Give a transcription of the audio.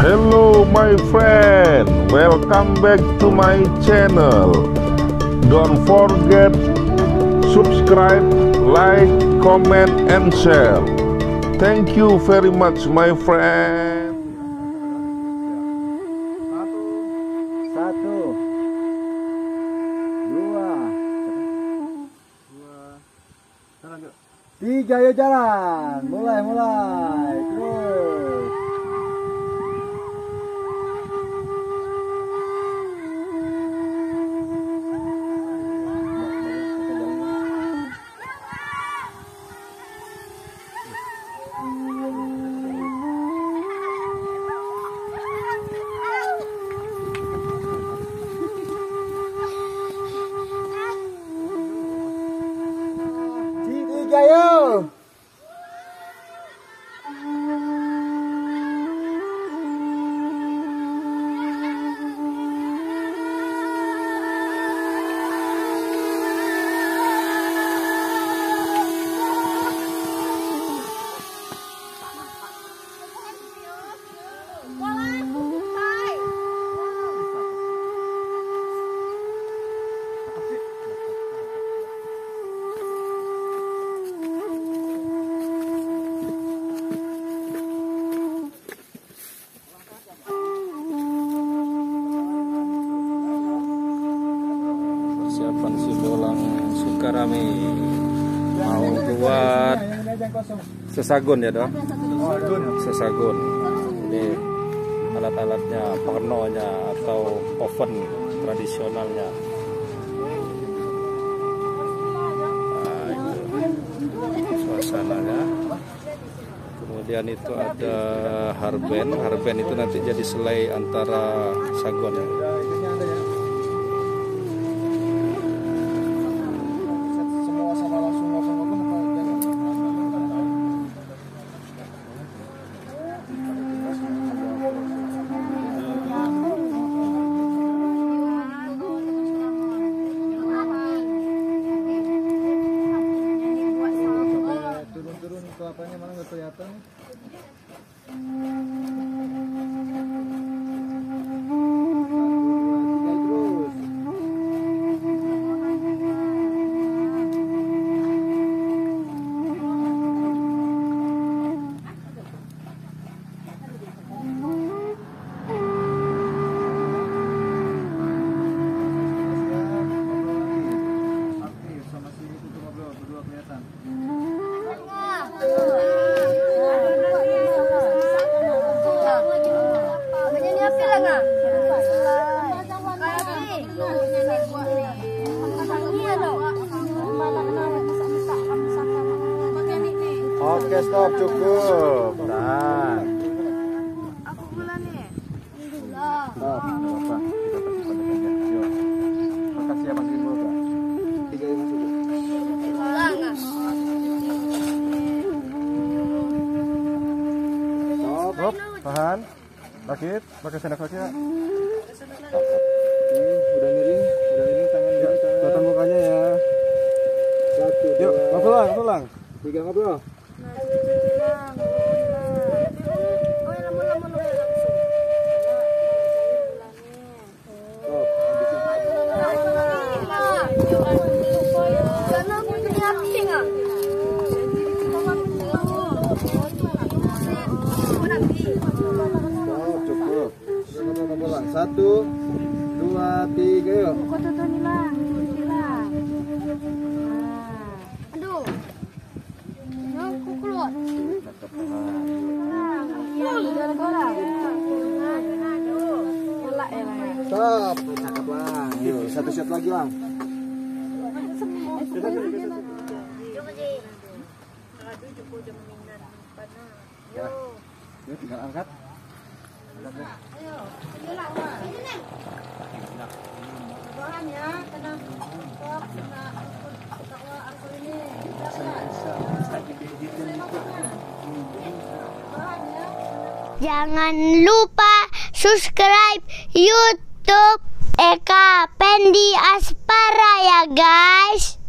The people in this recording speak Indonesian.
Hello my friend, welcome back to my channel. Don't forget subscribe, like, comment and share. Thank you very much my friend. Satu, dua, tiga, yuk jalan. Mulai terus. Tiga, yuk. Persiapan si Bolang Sukarami mau buat sesagun ya dong, sesagun. Ini alat-alatnya, pornonya atau oven tradisionalnya. Nah, itu suasananya. Kemudian itu ada harben itu nanti jadi selai antara sagon. Turun kelapanya mana nggak kelihatan. Oke, stop, cukup. Nah. Aku bulan nih. Stop. Bapak, kita kasih pendekannya. Yuk. Makasih ya Mas Ibu. Tiga yang masuk. Stop. Tahan. Sakit. Pakai sendok kaki ya. Udah miring tangan ya. Tatap mukanya ya. Satu. Yuk, ngobrol. Tiga ngobrol. Cukup. Satu, dua, tiga, yuk. Aduh. Aku keluar. Stop. Cakep lah. Yuk, satu shot lagi lang. Ya. Yuk, tinggal angkat. Jangan lupa subscribe YouTube Eka Pendi Aspara ya guys.